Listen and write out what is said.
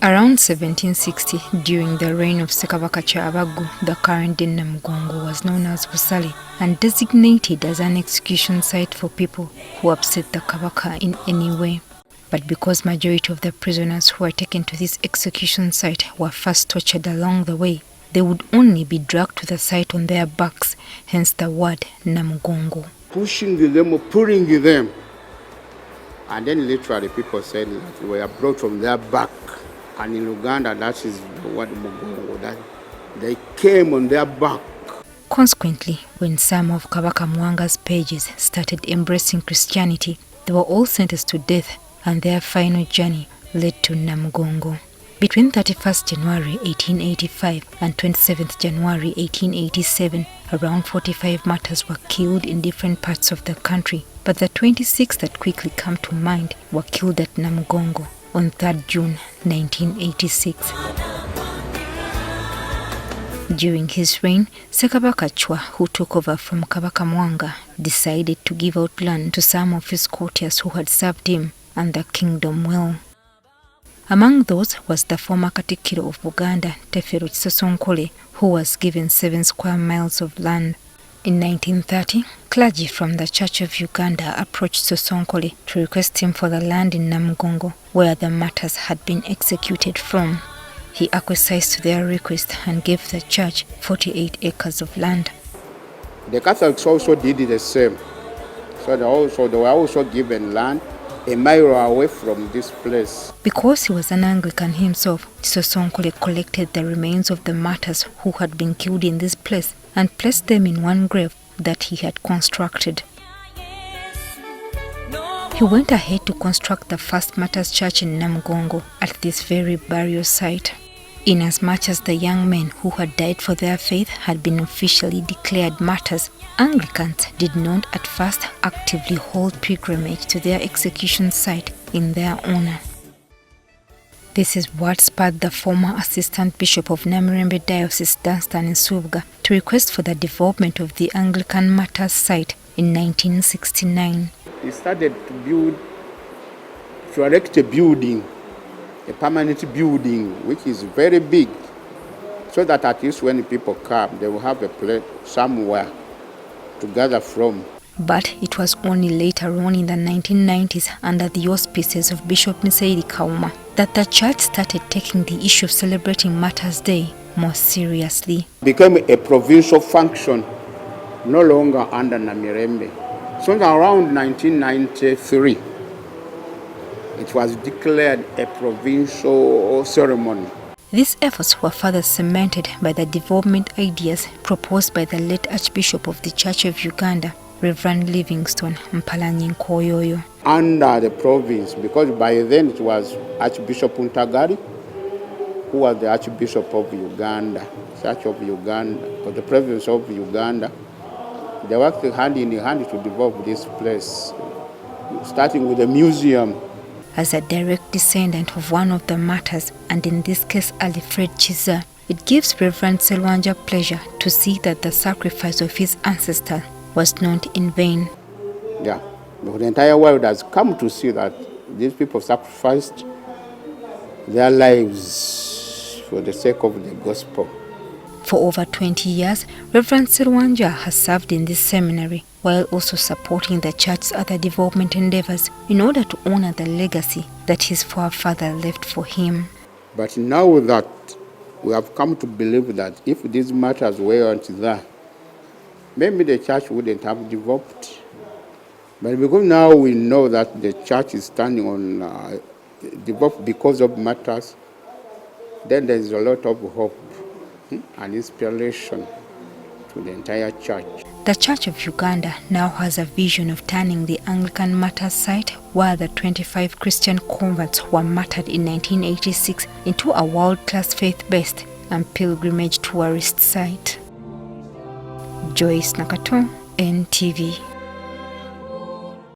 Around 1760, during the reign of Ssekabaka Kyabaggu, the current Namugongo was known as Busale and designated as an execution site for people who upset the Kabaka in any way. But because majority of the prisoners who were taken to this execution site were first tortured along the way, they would only be dragged to the site on their backs, hence the word Namugongo. Pushing them or pulling them. And then literally people said that we were brought from their back. And in Uganda, that is what Mugongo, that they came on their back. Consequently, when some of Kabaka Mwanga's pages started embracing Christianity, they were all sentenced to death, and their final journey led to Namugongo. Between 31st January 1885 and 27th January 1887, around 45 martyrs were killed in different parts of the country, but the 26 that quickly come to mind were killed at Namugongo on 3rd June 1986. During his reign, Ssekabaka Chwa, who took over from Kabaka Mwanga, decided to give out land to some of his courtiers who had served him and the kingdom well. Among those was the former Katikkiro of Uganda, Tefero Chisosonkole, who was given 7 square miles of land. In 1930, clergy from the Church of Uganda approached Sosonkole to request him for the land in Namugongo, where the martyrs had been executed from. He acquiesced to their request and gave the church 48 acres of land. The Catholics also did the same. So they were also given land a mile away from this place. Because he was an Anglican himself, Sosonkole collected the remains of the martyrs who had been killed in this place and placed them in one grave that he had constructed. He went ahead to construct the first martyrs church in Namugongo at this very burial site. Inasmuch as the young men who had died for their faith had been officially declared martyrs, Anglicans did not at first actively hold pilgrimage to their execution site in their honor. This is what spurred the former Assistant Bishop of Namirembe Diocese, Dunstan Nsubga, to request for the development of the Anglican martyrs site in 1969. He started to erect a building, a permanent building, which is very big, so that at least when people come, they will have a place somewhere to gather from. But it was only later on in the 1990s, under the auspices of Bishop Misaidi Kauma, that the church started taking the issue of celebrating Martyrs' Day more seriously. It became a provincial function, no longer under Namirembe. So around 1993, it was declared a provincial ceremony. These efforts were further cemented by the development ideas proposed by the late Archbishop of the Church of Uganda, Reverend Livingstone Mpalanyi Nkoyoyo. Under the province, because by then it was Archbishop Untagari, who was the Archbishop of Uganda, Church of Uganda, or the province of Uganda. They worked hand in hand to develop this place, starting with the museum. As a direct descendant of one of the martyrs, and in this case Alfred Chiza, it gives Reverend Selwanja pleasure to see that the sacrifice of his ancestor was not in vain. Yeah, the entire world has come to see that these people sacrificed their lives for the sake of the gospel. For over 20 years, Reverend Selwanja has served in this seminary while also supporting the church's other development endeavors in order to honor the legacy that his forefather left for him. But now that we have come to believe that if these matters weren't there, maybe the church wouldn't have developed. But because now we know that the church is standing on developed because of matters, then there is a lot of hope and inspiration to the entire church. The Church of Uganda now has a vision of turning the Anglican martyrs site, where the 25 Christian converts were martyred in 1986, into a world-class faith-based and pilgrimage tourist site. Joyce Nakato, NTV.